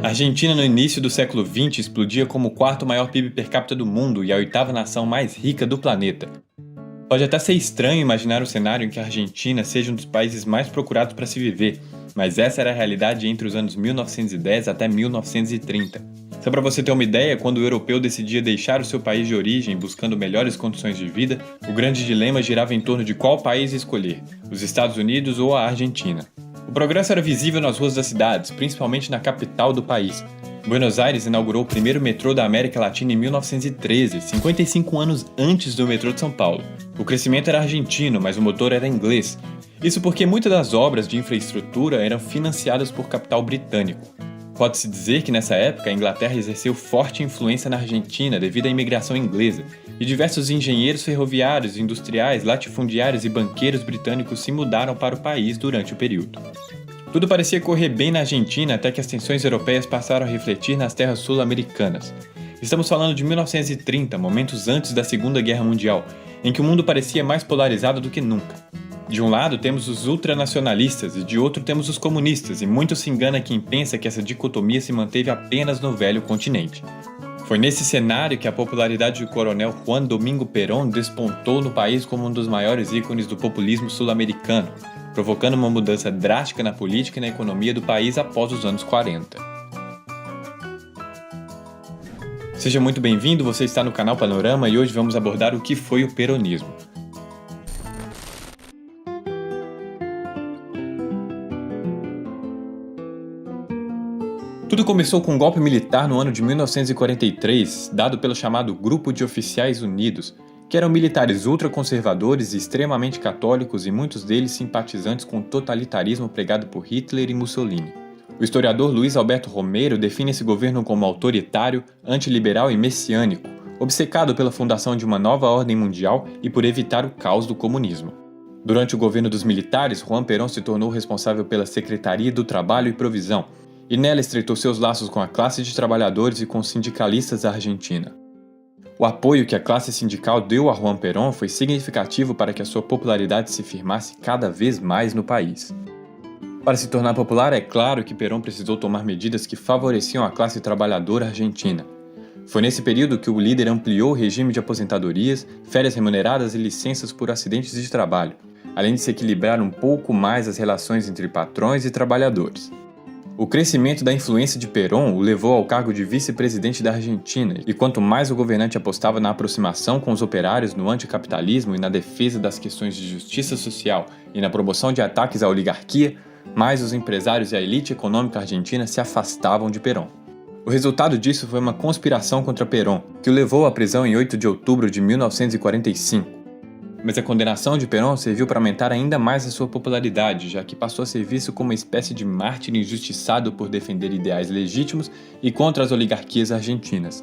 A Argentina, no início do século XX, explodia como o quarto maior PIB per capita do mundo e a oitava nação mais rica do planeta. Pode até ser estranho imaginar o cenário em que a Argentina seja um dos países mais procurados para se viver, mas essa era a realidade entre os anos 1910 até 1930. Só para você ter uma ideia, quando o europeu decidia deixar o seu país de origem buscando melhores condições de vida, o grande dilema girava em torno de qual país escolher, os Estados Unidos ou a Argentina. O progresso era visível nas ruas das cidades, principalmente na capital do país. Buenos Aires inaugurou o primeiro metrô da América Latina em 1913, 55 anos antes do metrô de São Paulo. O crescimento era argentino, mas o motor era inglês. Isso porque muitas das obras de infraestrutura eram financiadas por capital britânico. Pode-se dizer que nessa época a Inglaterra exerceu forte influência na Argentina devido à imigração inglesa, e diversos engenheiros ferroviários, industriais, latifundiários e banqueiros britânicos se mudaram para o país durante o período. Tudo parecia correr bem na Argentina até que as tensões europeias passaram a refletir nas terras sul-americanas. Estamos falando de 1930, momentos antes da Segunda Guerra Mundial, em que o mundo parecia mais polarizado do que nunca. De um lado temos os ultranacionalistas e de outro temos os comunistas, e muito se engana quem pensa que essa dicotomia se manteve apenas no velho continente. Foi nesse cenário que a popularidade do coronel Juan Domingo Perón despontou no país como um dos maiores ícones do populismo sul-americano, provocando uma mudança drástica na política e na economia do país após os anos 40. Seja muito bem-vindo, você está no canal Panorama e hoje vamos abordar o que foi o peronismo. Tudo começou com um golpe militar no ano de 1943, dado pelo chamado Grupo de Oficiais Unidos, que eram militares ultraconservadores e extremamente católicos e muitos deles simpatizantes com o totalitarismo pregado por Hitler e Mussolini. O historiador Luiz Alberto Romero define esse governo como autoritário, antiliberal e messiânico, obcecado pela fundação de uma nova ordem mundial e por evitar o caos do comunismo. Durante o governo dos militares, Juan Perón se tornou responsável pela Secretaria do Trabalho e Provisão, e nela estreitou seus laços com a classe de trabalhadores e com os sindicalistas da Argentina. O apoio que a classe sindical deu a Juan Perón foi significativo para que a sua popularidade se firmasse cada vez mais no país. Para se tornar popular, é claro que Perón precisou tomar medidas que favoreciam a classe trabalhadora argentina. Foi nesse período que o líder ampliou o regime de aposentadorias, férias remuneradas e licenças por acidentes de trabalho, além de se equilibrar um pouco mais as relações entre patrões e trabalhadores. O crescimento da influência de Perón o levou ao cargo de vice-presidente da Argentina, e quanto mais o governante apostava na aproximação com os operários, no anticapitalismo e na defesa das questões de justiça social e na promoção de ataques à oligarquia, mais os empresários e a elite econômica argentina se afastavam de Perón. O resultado disso foi uma conspiração contra Perón, que o levou à prisão em 8 de outubro de 1945. Mas a condenação de Perón serviu para aumentar ainda mais a sua popularidade, já que passou a ser visto como uma espécie de mártir injustiçado por defender ideais legítimos e contra as oligarquias argentinas.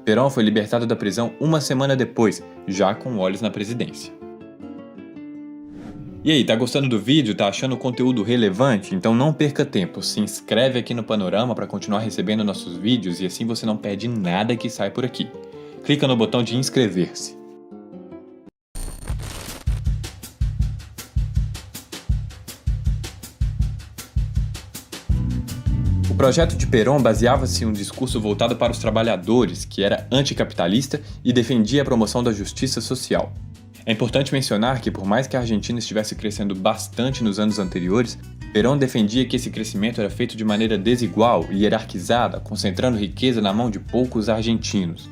Perón foi libertado da prisão uma semana depois, já com olhos na presidência. E aí, tá gostando do vídeo? Tá achando o conteúdo relevante? Então não perca tempo, se inscreve aqui no Panorama para continuar recebendo nossos vídeos e assim você não perde nada que sai por aqui. Clica no botão de inscrever-se. O projeto de Perón baseava-se em um discurso voltado para os trabalhadores, que era anticapitalista e defendia a promoção da justiça social. É importante mencionar que, por mais que a Argentina estivesse crescendo bastante nos anos anteriores, Perón defendia que esse crescimento era feito de maneira desigual e hierarquizada, concentrando riqueza na mão de poucos argentinos.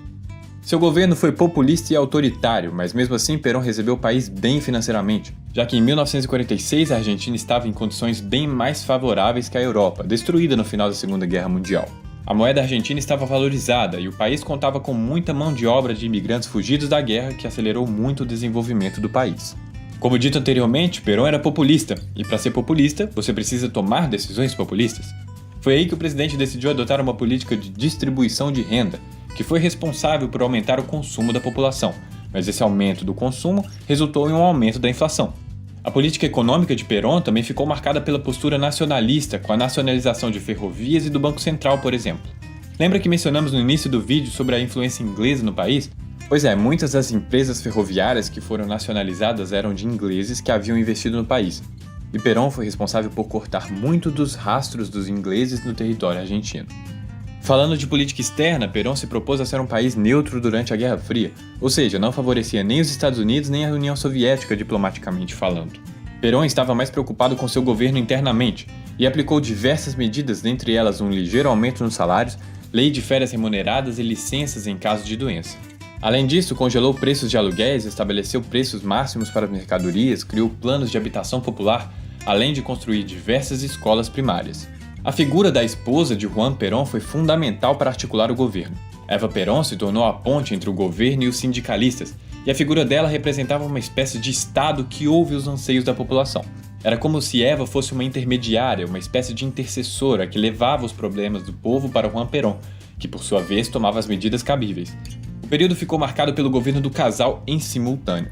Seu governo foi populista e autoritário, mas mesmo assim Perón recebeu o país bem financeiramente, já que em 1946 a Argentina estava em condições bem mais favoráveis que a Europa, destruída no final da Segunda Guerra Mundial. A moeda argentina estava valorizada e o país contava com muita mão de obra de imigrantes fugidos da guerra, que acelerou muito o desenvolvimento do país. Como dito anteriormente, Perón era populista, e para ser populista, você precisa tomar decisões populistas. Foi aí que o presidente decidiu adotar uma política de distribuição de renda, que foi responsável por aumentar o consumo da população, mas esse aumento do consumo resultou em um aumento da inflação. A política econômica de Perón também ficou marcada pela postura nacionalista, com a nacionalização de ferrovias e do Banco Central, por exemplo. Lembra que mencionamos no início do vídeo sobre a influência inglesa no país? Pois é, muitas das empresas ferroviárias que foram nacionalizadas eram de ingleses que haviam investido no país. e Perón foi responsável por cortar muito dos rastros dos ingleses no território argentino. Falando de política externa, Perón se propôs a ser um país neutro durante a Guerra Fria, ou seja, não favorecia nem os Estados Unidos nem a União Soviética diplomaticamente falando. Perón estava mais preocupado com seu governo internamente e aplicou diversas medidas, dentre elas um ligeiro aumento nos salários, lei de férias remuneradas e licenças em caso de doença. Além disso, congelou preços de aluguéis, estabeleceu preços máximos para as mercadorias, criou planos de habitação popular, além de construir diversas escolas primárias. A figura da esposa de Juan Perón foi fundamental para articular o governo. Eva Perón se tornou a ponte entre o governo e os sindicalistas, e a figura dela representava uma espécie de Estado que ouve os anseios da população. Era como se Eva fosse uma intermediária, uma espécie de intercessora que levava os problemas do povo para Juan Perón, que por sua vez tomava as medidas cabíveis. O período ficou marcado pelo governo do casal em simultâneo.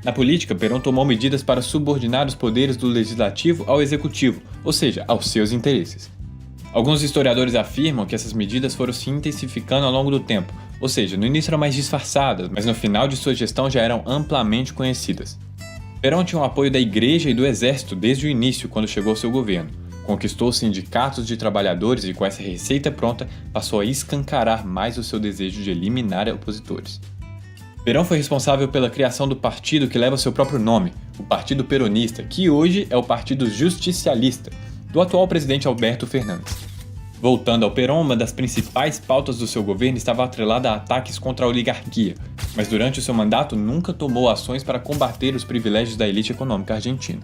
Na política, Perón tomou medidas para subordinar os poderes do legislativo ao executivo, ou seja, aos seus interesses. Alguns historiadores afirmam que essas medidas foram se intensificando ao longo do tempo, ou seja, no início eram mais disfarçadas, mas no final de sua gestão já eram amplamente conhecidas. Perón tinha o apoio da Igreja e do Exército desde o início, quando chegou ao seu governo. Conquistou sindicatos de trabalhadores e, com essa receita pronta, passou a escancarar mais o seu desejo de eliminar opositores. Perón foi responsável pela criação do partido que leva seu próprio nome, o Partido Peronista, que hoje é o Partido Justicialista, do atual presidente Alberto Fernandes. Voltando ao Perón, uma das principais pautas do seu governo estava atrelada a ataques contra a oligarquia, mas durante o seu mandato nunca tomou ações para combater os privilégios da elite econômica argentina.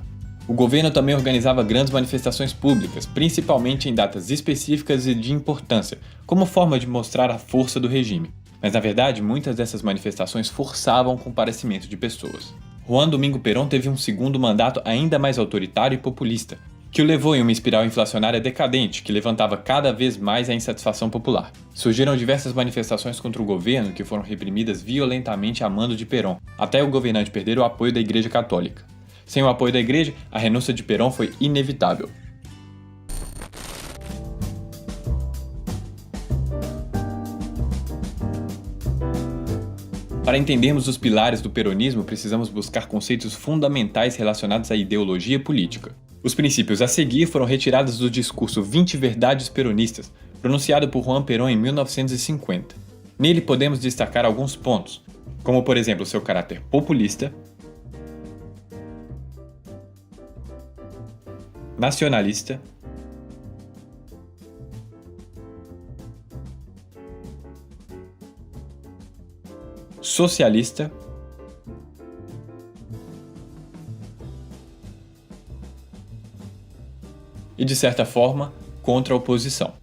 O governo também organizava grandes manifestações públicas, principalmente em datas específicas e de importância, como forma de mostrar a força do regime. Mas na verdade, muitas dessas manifestações forçavam o comparecimento de pessoas. Juan Domingo Perón teve um segundo mandato ainda mais autoritário e populista, que o levou em uma espiral inflacionária decadente que levantava cada vez mais a insatisfação popular. Surgiram diversas manifestações contra o governo que foram reprimidas violentamente a mando de Perón, até o governante perder o apoio da Igreja Católica. Sem o apoio da Igreja, a renúncia de Perón foi inevitável. Para entendermos os pilares do peronismo, precisamos buscar conceitos fundamentais relacionados à ideologia política. Os princípios a seguir foram retirados do discurso 20 Verdades Peronistas, pronunciado por Juan Perón em 1950. Nele podemos destacar alguns pontos, como por exemplo seu caráter populista, nacionalista, socialista e, de certa forma, contra a oposição.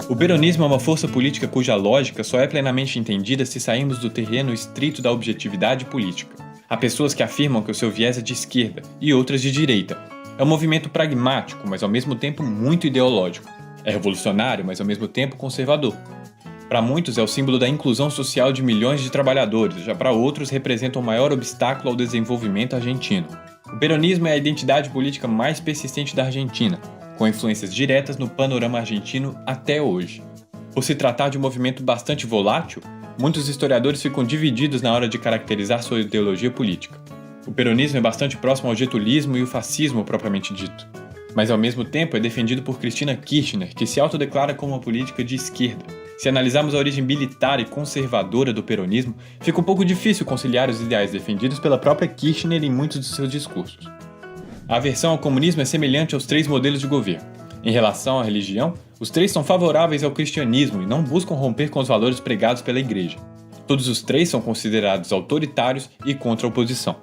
O peronismo é uma força política cuja lógica só é plenamente entendida se sairmos do terreno estrito da objetividade política. Há pessoas que afirmam que o seu viés é de esquerda e outras de direita. É um movimento pragmático, mas ao mesmo tempo muito ideológico. É revolucionário, mas ao mesmo tempo conservador. Para muitos é o símbolo da inclusão social de milhões de trabalhadores, já para outros representa o maior obstáculo ao desenvolvimento argentino. O peronismo é a identidade política mais persistente da Argentina, com influências diretas no panorama argentino até hoje. Por se tratar de um movimento bastante volátil, muitos historiadores ficam divididos na hora de caracterizar sua ideologia política. O peronismo é bastante próximo ao getulismo e o fascismo propriamente dito, mas ao mesmo tempo é defendido por Cristina Kirchner, que se autodeclara como uma política de esquerda. Se analisarmos a origem militar e conservadora do peronismo, fica um pouco difícil conciliar os ideais defendidos pela própria Kirchner em muitos de seus discursos. A aversão ao comunismo é semelhante aos três modelos de governo. Em relação à religião, os três são favoráveis ao cristianismo e não buscam romper com os valores pregados pela Igreja. Todos os três são considerados autoritários e contra a oposição.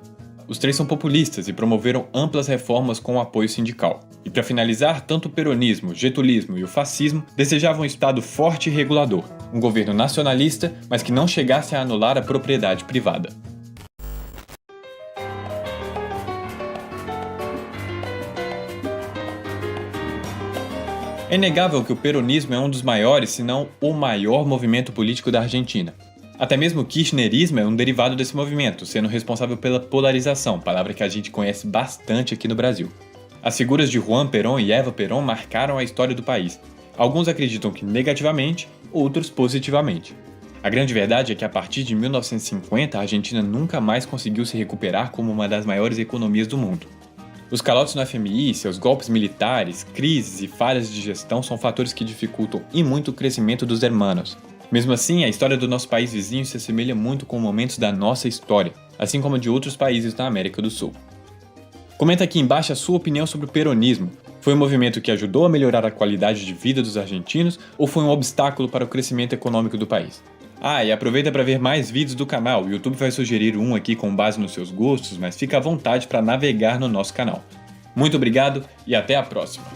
Os três são populistas e promoveram amplas reformas com o apoio sindical. E para finalizar, tanto o peronismo, o getulismo e o fascismo desejavam um Estado forte e regulador, um governo nacionalista, mas que não chegasse a anular a propriedade privada. É inegável que o peronismo é um dos maiores, se não o maior movimento político da Argentina. Até mesmo o kirchnerismo é um derivado desse movimento, sendo responsável pela polarização, palavra que a gente conhece bastante aqui no Brasil. As figuras de Juan Perón e Eva Perón marcaram a história do país, Alguns acreditam que negativamente, outros positivamente. A grande verdade é que a partir de 1950 a Argentina nunca mais conseguiu se recuperar como uma das maiores economias do mundo. Os calotes no FMI, seus golpes militares, crises e falhas de gestão são fatores que dificultam e muito o crescimento dos hermanos. Mesmo assim, a história do nosso país vizinho se assemelha muito com momentos da nossa história, assim como a de outros países da América do Sul. Comenta aqui embaixo a sua opinião sobre o peronismo. Foi um movimento que ajudou a melhorar a qualidade de vida dos argentinos ou foi um obstáculo para o crescimento econômico do país? E aproveita para ver mais vídeos do canal. O YouTube vai sugerir um aqui com base nos seus gostos, mas fica à vontade para navegar no nosso canal. Muito obrigado e até a próxima!